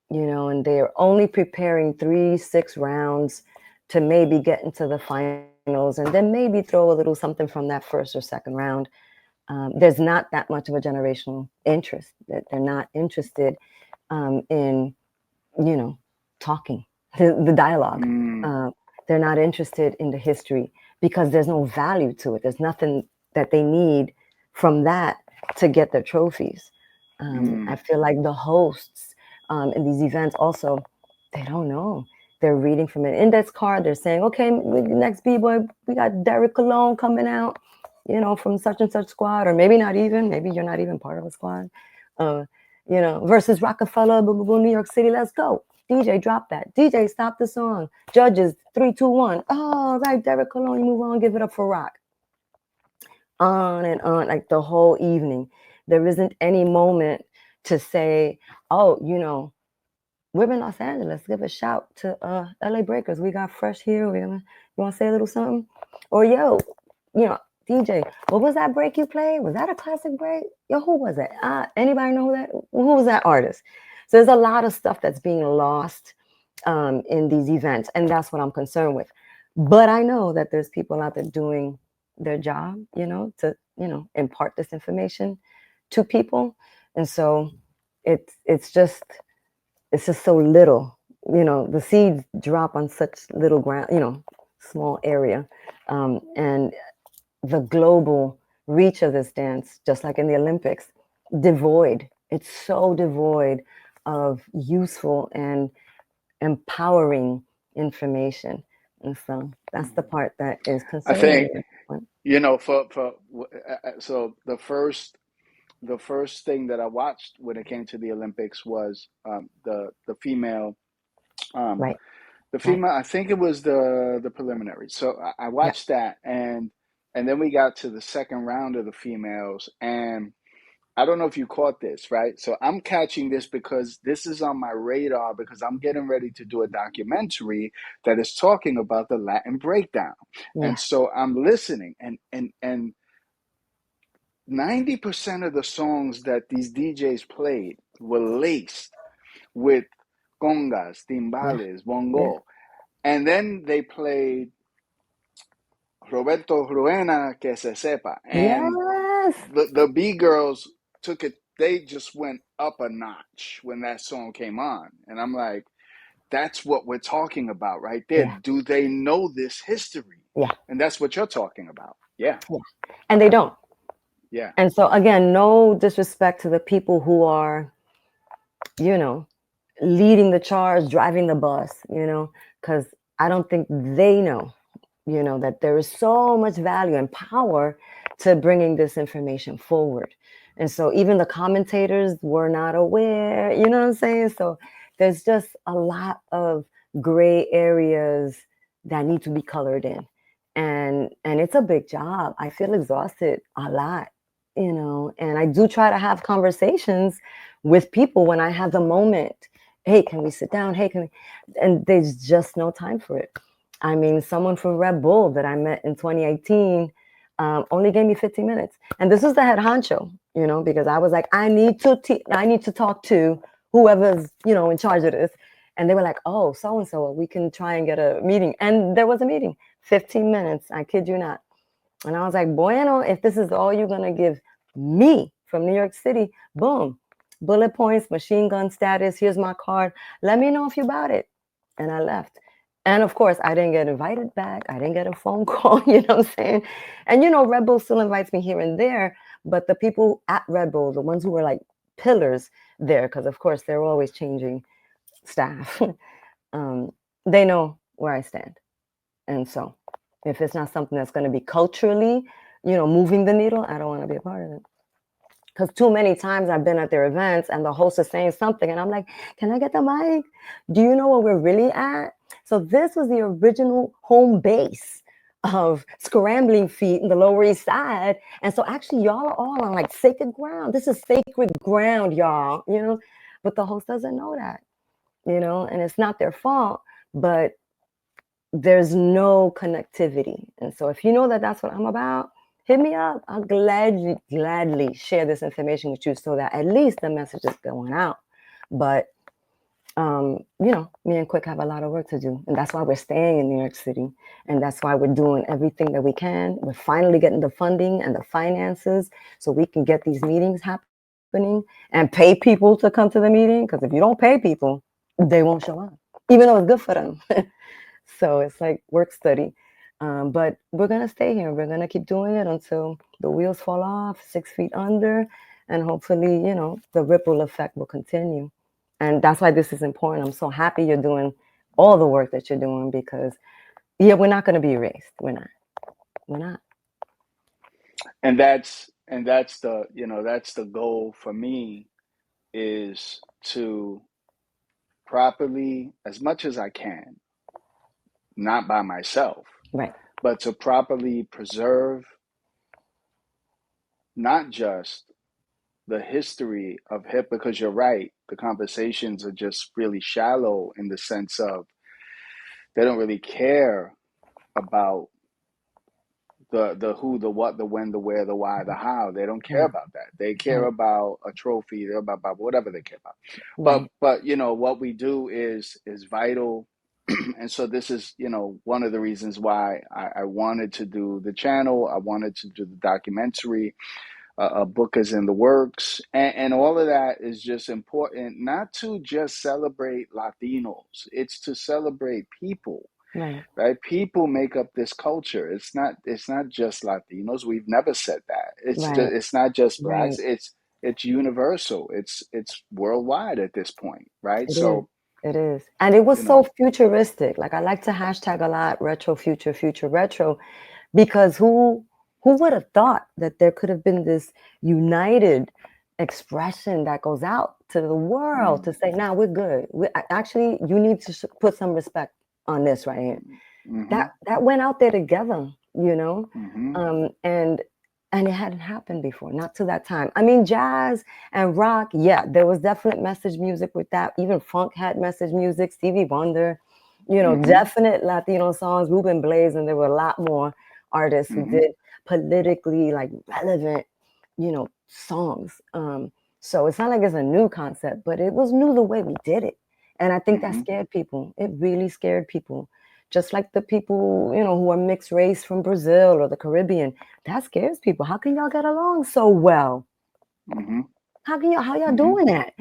And they're only preparing 3-6 rounds to maybe get into the finals, and then maybe throw a little something from that first or second round. There's not that much of a generational interest. That they're not interested in, talking, the dialogue. They're not interested in the history because there's no value to it. There's nothing that they need from that to get their trophies. I feel like the hosts in these events also, they don't know. They're reading from an index card. They're saying, okay, next B-boy, we got Derek Cologne coming out, you know, from such and such squad, or maybe not even, maybe you're not even part of a squad, you know, versus Rokafella, boo, boo, boo, New York City, let's go. DJ, drop that. DJ, stop the song. Judges, 3, 2, 1. Oh, right, Derek Cologne, you move on, give it up for Rock. On and on, like the whole evening. There isn't any moment to say, oh, you know, we're in Los Angeles. Give a shout to LA Breakers. We got Fresh here. You want to say a little something? Or yo, you know, DJ, what was that break you played? Was that a classic break? Yo, who was it? Anybody know who was that artist? So there's a lot of stuff that's being lost in these events, and that's what I'm concerned with. But I know that there's people out there doing their job, you know, to, you know, impart this information to people. And so it's just so little, you know, the seeds drop on such little ground, you know, small area. And the global reach of this dance, just like in the Olympics, devoid. It's so devoid of useful and empowering information. And so that's the part that is I concerning think, me. you know, so the first thing that I watched when it came to the Olympics was the female, um, Right, the right. female. I think it was the preliminary. So I Yeah, watched that, and then we got to the second round of the females, and I don't know if you caught this, right? So I'm catching this because this is on my radar because I'm getting ready to do a documentary that is talking about the Latin breakdown. And yeah, so I'm listening, and 90% of the songs that these DJs played were laced with congas, yeah, timbales, yeah. bongo. And then they played Roberto Ruena Que Se Sepa. And Yes. the B girls took it, they just went up a notch when that song came on. And I'm like, that's what we're talking about right there. Yeah, Do they know this history? yeah, And that's what you're talking about. Yeah, yeah. And they don't. yeah. And so again, no disrespect to the people who are, you know, leading the charge, driving the bus, you know, because I don't think they know, you know, that there is so much value and power to bringing this information forward. And so even the commentators were not aware, you know what I'm saying? So there's just a lot of gray areas that need to be colored in. And it's a big job. I feel exhausted a lot, you know, and I do try to have conversations with people when I have the moment. Hey, can we sit down? Hey, can we? And there's just no time for it. I mean, someone from Red Bull that I met in 2018 only gave me 15 minutes. And this was the head honcho, you know, because I was like, I need to talk to whoever's, you know, in charge of this. And they were like, oh, so-and-so, we can try and get a meeting. And there was a meeting, 15 minutes. I kid you not. And I was like, bueno, if this is all you're going to give me from New York City, boom, bullet points, machine gun status, here's my card. Let me know if you bought it. And I left. And of course, I didn't get invited back. I didn't get a phone call, you know what I'm saying? And, you know, Red Bull still invites me here and there. But the people at Red Bull, the ones who were like pillars there, because of course, they're always changing staff, they know where I stand. And so if it's not something that's going to be culturally, you know, moving the needle, I don't want to be a part of it. Because too many times I've been at their events and the host is saying something and I'm like, can I get the mic? Do you know where we're really at? So this was the original home base of scrambling feet in the Lower East Side. And so actually y'all are all on like sacred ground. This is sacred ground, y'all, you know, but the host doesn't know that, you know, and it's not their fault, but there's no connectivity. And so if you know that that's what I'm about, hit me up. I'll gladly share this information with you so that at least the message is going out. But, you know, me and Quick have a lot of work to do. And that's why we're staying in New York City. And that's why we're doing everything that we can. We're finally getting the funding and the finances so we can get these meetings happening and pay people to come to the meeting. Because if you don't pay people, they won't show up, even though it's good for them. So it's like work study. But we're going to stay here. We're going to keep doing it until the wheels fall off, 6 feet under. And hopefully, the ripple effect will continue. And that's why this is important. I'm so happy you're doing all the work that you're doing because, yeah, we're not going to be erased. We're not. We're not. And that's the goal for me, is to properly, as much as I can, not by myself, Right. but to properly preserve not just the history of hip, because you're right, the conversations are just really shallow in the sense of they don't really care about the who, the what, the when, the where, the why, the how. They don't care Right. about that. They care Right. about a trophy. They're about whatever they care about. Right. But what we do is vital. And so this is, one of the reasons why I wanted to do the channel. I wanted to do the documentary. A book is in the works, and all of that is just important, not to just celebrate Latinos. It's to celebrate people. Right. Right? People make up this culture. It's not just Latinos. We've never said that. Right. It's not just Right. blacks. It's universal. It's worldwide at this point, right? It is. So, It is. And it was you so know, futuristic. Like I like to hashtag a lot retro future, future retro, because who would have thought that there could have been this united expression that goes out to the world to say, "Now we're good. Actually, you need to put some respect on this right here." mm-hmm, That went out there together, mm-hmm, and it hadn't happened before, not to that time. I mean, jazz and rock, yeah, there was definite message music with that. Even funk had message music. Stevie Wonder, mm-hmm, definite Latino songs. Ruben Blades, and there were a lot more artists who mm-hmm, did politically like relevant, songs. So it's not like it's a new concept, but it was new the way we did it, and I think that mm-hmm, scared people. It really scared people. Just like the people, who are mixed race from Brazil or the Caribbean, that scares people. How can y'all get along so well? mm-hmm, How y'all mm-hmm, doing that?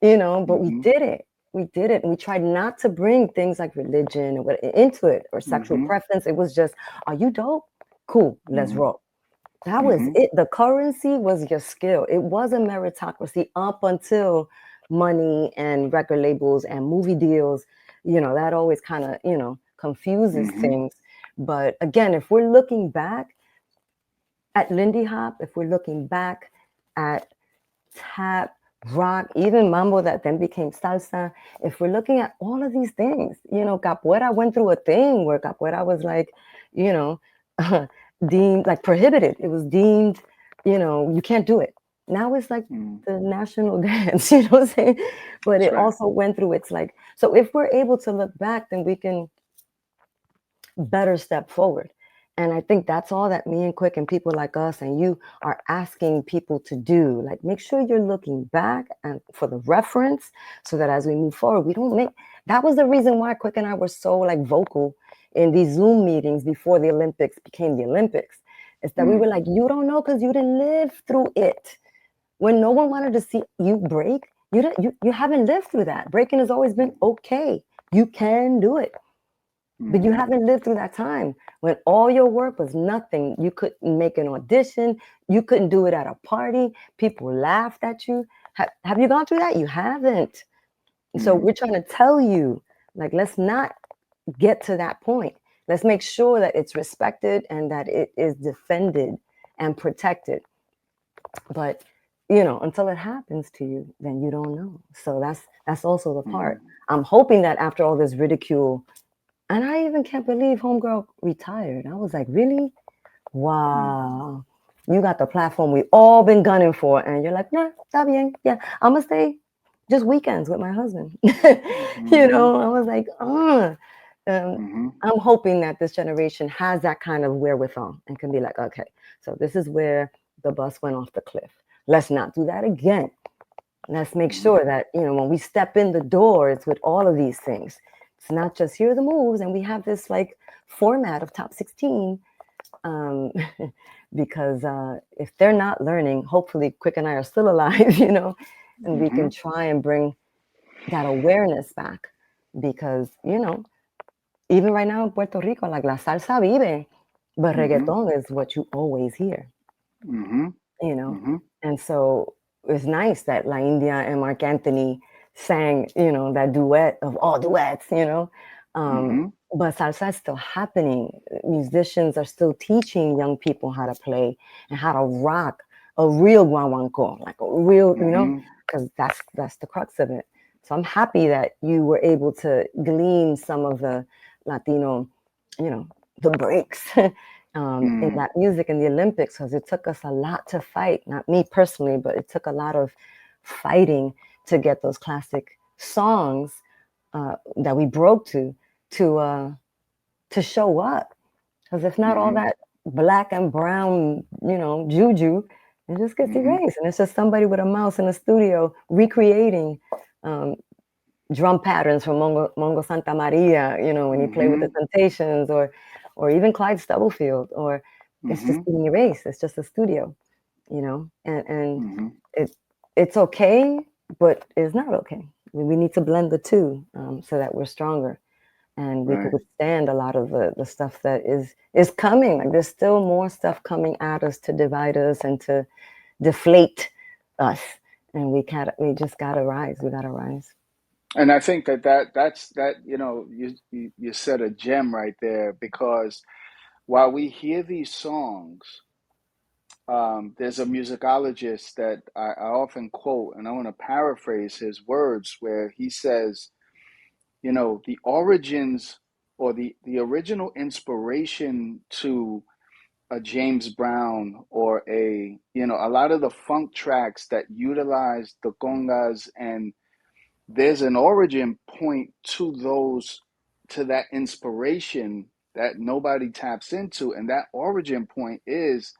But we mm-hmm, did it. We did it. And we tried not to bring things like religion or into it or sexual mm-hmm, preference. It was just, are you dope? Cool, let's mm-hmm, roll. That was mm-hmm, it. The currency was your skill. It was a meritocracy up until money and record labels and movie deals. That always kind of, confuses mm-hmm, things. But again, if we're looking back at Lindy Hop, if we're looking back at tap, rock, even mambo that then became salsa, if we're looking at all of these things, capoeira went through a thing where capoeira was like, you know, deemed like prohibited. It was deemed, you can't do it. Now it's like mm-hmm. the national dance, you know what I'm saying? But That's it right. also went through its like, so if we're able to look back, then we can better step forward. And I think that's all that me and Quick and people like us and you are asking people to do. Like, make sure you're looking back and for the reference so that as we move forward, we don't make. That was the reason why Quick and I were so like vocal in these Zoom meetings before the Olympics became the Olympics. Is that we were like, you don't know because you didn't live through it. When no one wanted to see you break, you haven't lived through that. Breaking has always been okay. You can do it. But you Mm-hmm, haven't lived through that time when all your work was nothing. You couldn't make an audition. You couldn't do it at a party. People laughed at you. Have you gone through that? You haven't. So mm-hmm, we're trying to tell you, like, let's not get to that point. Let's make sure that it's respected and that it is defended and protected. But until it happens to you, then you don't know. So that's also the mm-hmm, part. I'm hoping that after all this ridicule. And I even can't believe Homegirl retired. I was like, really? Wow. You got the platform we all been gunning for. And you're like, nah, está bien. Yeah, I'm going to stay just weekends with my husband. mm-hmm, I was like, mm-hmm, I'm hoping that this generation has that kind of wherewithal and can be like, okay, so this is where the bus went off the cliff. Let's not do that again. Let's make mm-hmm. sure that, when we step in the doors with all of these things, it's not just here are the moves and we have this like format of top 16. Because if they're not learning, hopefully Quick and I are still alive, and we Mm-hmm. can try and bring that awareness back because, even right now in Puerto Rico, like la salsa vive, but Mm-hmm. reggaeton is what you always hear, Mm-hmm. you know? Mm-hmm. And so it's nice that La India and Mark Anthony sang, that duet of all duets, Mm-hmm. but salsa is still happening. Musicians are still teaching young people how to play and how to rock a real guaguancó, like a real, Mm-hmm. because that's the crux of it. So I'm happy that you were able to glean some of the Latino, the breaks in Mm. that music in the Olympics, because it took us a lot to fight. Not me personally, but it took a lot of fighting to get those classic songs that we broke to show up. Because if not, all Mm-hmm. that black and brown, juju, it just gets Mm-hmm. erased, and it's just somebody with a mouse in a studio recreating um, drum patterns from Mongo Santa Maria, when he played with Mm-hmm. the Temptations, or even Clyde Stubblefield, or it's Mm-hmm. just being erased. It's just a studio, and Mm-hmm. it it's okay, but it's not okay. We need to blend the two so that we're stronger and we could Right. withstand a lot of the stuff that is coming. Like there's still more stuff coming at us to divide us and to deflate us, and we just gotta rise. We gotta rise. And I think that's that, you said a gem right there, because while we hear these songs, there's a musicologist that I often quote, and I want to paraphrase his words, where he says, the origins, or the original inspiration to a James Brown, or a lot of the funk tracks that utilize the congas, and there's an origin point to that inspiration that nobody taps into, and that origin point is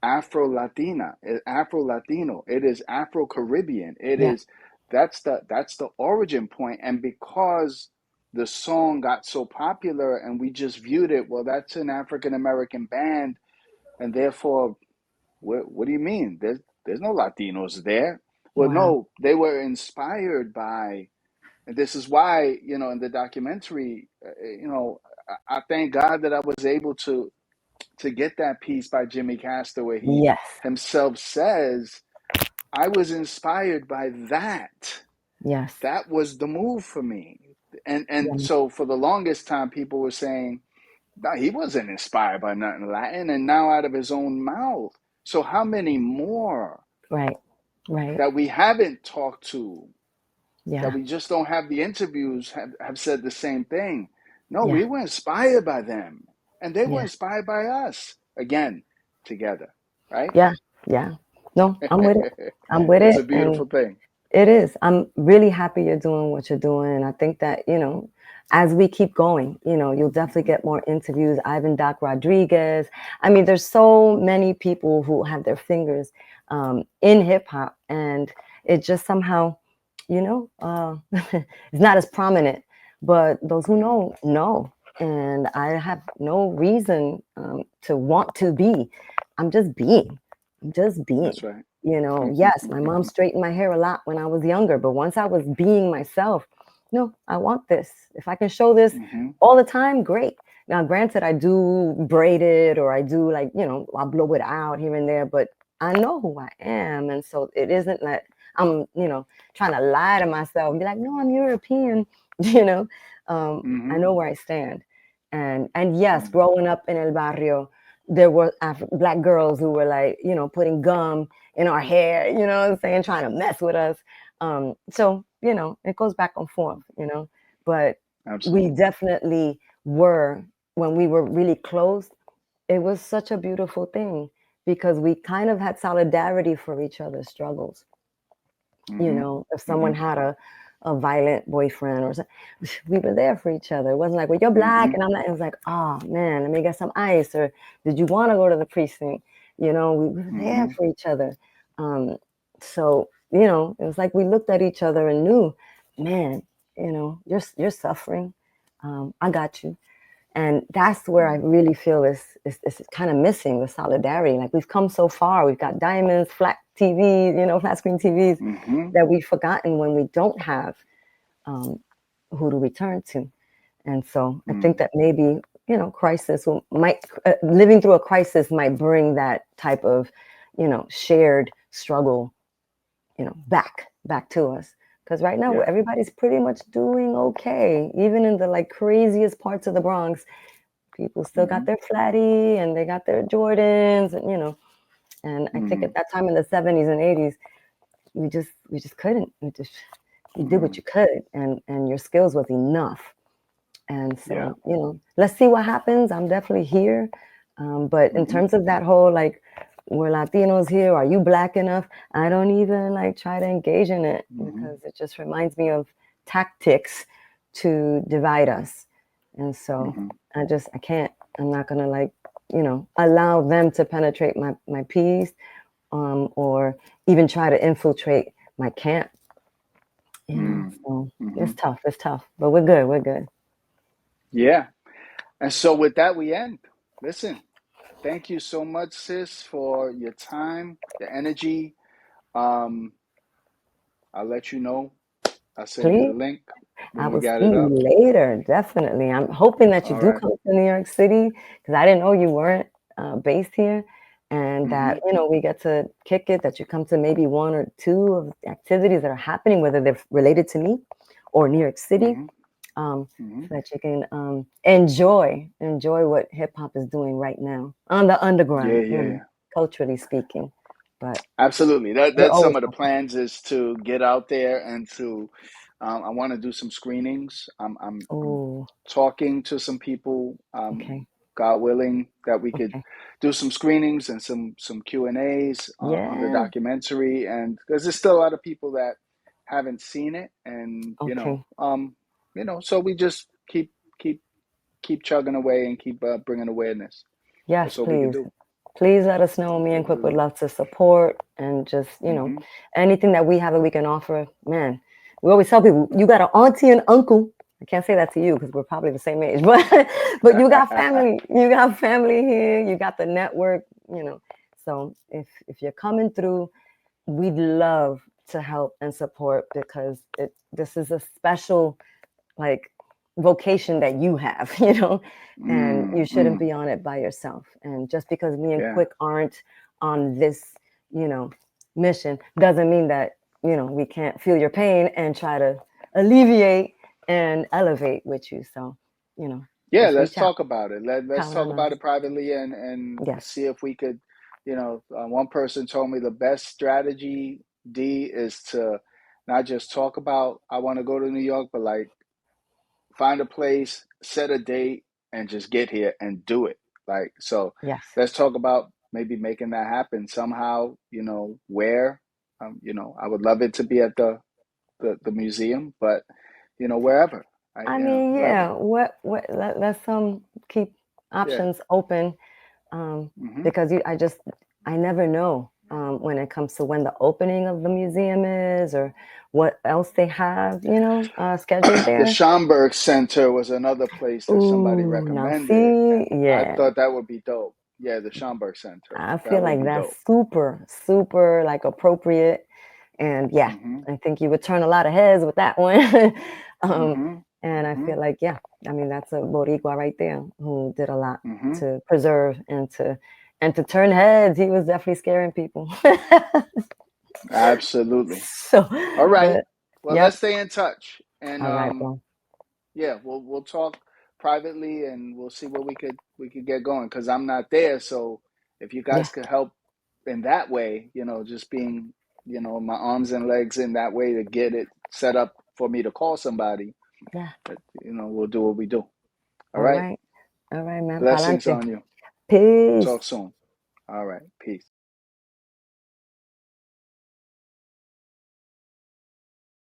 Afro Latino. It is Afro Caribbean. It Yeah, is that's the origin point. And because the song got so popular and we just viewed it, well, that's an African American band, and therefore, what do you mean? There's no Latinos there. Well, wow. no, they were inspired by, and this is why, in the documentary, I thank God that I was able to get that piece by Jimmy Castor, where he Yes, himself says, I was inspired by that. yes, That was the move for me. And yeah, so for the longest time, people were saying, no, he wasn't inspired by nothing Latin, and now out of his own mouth. So how many more right, right, that we haven't talked to, that yeah, we just don't have the interviews, have said the same thing? No, yeah, we were inspired by them, and they were yeah, inspired by us, again, together, right? yeah, yeah. No, I'm with it. I'm with It's a it, and beautiful thing. it is. I'm really happy you're doing what you're doing. And I think that, as we keep going, you'll definitely get more interviews. Ivan Doc Rodriguez. I mean, there's so many people who have their fingers in hip hop, and it just somehow, it's not as prominent. But those who Mm, know. And I have no reason to want to be. I'm just being. I'm just being. that's right. Yes, my mom straightened my hair a lot when I was younger, but once I was being myself, no, I want this. If I can show this Hmm. all the time, great. Now, granted, I do braid it, or I do, like, I blow it out here and there, but I know who I am. And so it isn't that I'm, trying to lie to myself and be like, no, I'm European, you know. I Hmm. know where I stand. And yes, growing up in El Barrio, there were black girls who were like, putting gum in our hair, what I'm saying, trying to mess with us. So, it goes back and forth, but we Absolutely. definitely were, when we were really close, it was such a beautiful thing because we kind of had solidarity for each other's struggles. Hmm. If Hmm. someone had a violent boyfriend or something, we were there for each other. It wasn't like, well, you're black Hmm. and I'm not. It was like, oh man, let me get some ice. Or did you want to go to the precinct? We were there Hmm. for each other. So, it was like we looked at each other and knew, man, you're suffering. I got you. And that's where I really feel is kind of missing the solidarity. Like we've come so far. We've got diamonds, flat TVs, flat screen TVs Hmm. that we've forgotten when we don't have who to return to. And so I think that maybe, crisis might living through a crisis might bring that type of, shared struggle, back to us. Because right now everybody's pretty much doing okay. Even in the like craziest parts of the Bronx, people still got their flatty and they got their Jordans, and and I think at that time in the 70s and 80s, we just couldn't. You did what you could, and your skills was enough. And so, let's see what happens. I'm definitely here. But in terms of that whole, like, we're Latinos here, are you Black enough? I don't even like try to engage in it because it just reminds me of tactics to divide us. And so I can't, I'm not going to like, allow them to penetrate my peace, or even try to infiltrate my camp. So it's tough, but we're good. Yeah. And so with that, we end. Listen, thank you so much, sis, for your time, your energy. I'll let you know. I'll send you the Please, link I when we will see got it you up. later. Definitely. I'm hoping that you All do right. come to New York City because I didn't know you weren't based here, and that we get to kick it. That you come to maybe one or two of the activities that are happening, whether they're related to me or New York City, so that you can enjoy what hip hop is doing right now on the underground, Yeah. culturally speaking. But Absolutely. you're That's always some of the welcome. plans is to get out there and to I want to do some screenings. I'm Oh, talking to some people, okay, God willing, that we could okay, do some screenings and some Q&As on the yeah, documentary, and because there's still a lot of people that haven't seen it, and okay. so we just keep chugging away and keep bringing awareness. Yes, That's all we can please. do. Please let us know. Me and Quip would Absolutely. love to support and just, Hmm. anything that we have that we can offer. Man, we always tell people, you got an auntie and uncle. I can't say that to you because we're probably the same age, but you got family. You got family here. You got the network. So if you're coming through, we'd love to help and support because this is a special like vocation that you have, and you shouldn't be on it by yourself. And just because me and Yeah. Quick aren't on this, mission doesn't mean that, we can't feel your pain and try to alleviate and elevate with you. So, Yeah, just let's reach out, talk about it. Let's count talk on about us. it privately and Yes. see if we could, one person told me the best strategy, D, is to not just talk about, I want to go to New York, but like find a place, set a date, and just get here and do it. Like, so Yes. let's talk about maybe making that happen somehow, where, I would love it to be at the museum, but, wherever, I mean, wherever. yeah, let's keep Yeah. options open, Hmm. because I never know, when it comes to when the opening of the museum is or what else they have, scheduled The there. Schomburg Center was another place that somebody Ooh, now recommended, see, and I yeah, thought that would be dope. Yeah, the Schomburg Center. I That feel would like be that's dope. super, super like appropriate. And yeah, Hmm. I think you would turn a lot of heads with that one. um, Hmm. and I Hmm. feel like, yeah, I mean, that's a Boricua right there who did a lot Hmm. to preserve and to turn heads. He was definitely scaring people. Absolutely. So, All right. but Well, let's yep. stay in touch, and All right, bro. yeah, we'll talk privately, and we'll see what we could get going. Because I'm not there, so if you Yeah, guys could help in that way, just being, my arms and legs in that way to get it set up for me to call somebody, yeah. but, we'll do what we do. All All right. right. All right, man. Blessings Pa'lante. on you. Peace. Talk soon. All right. Peace.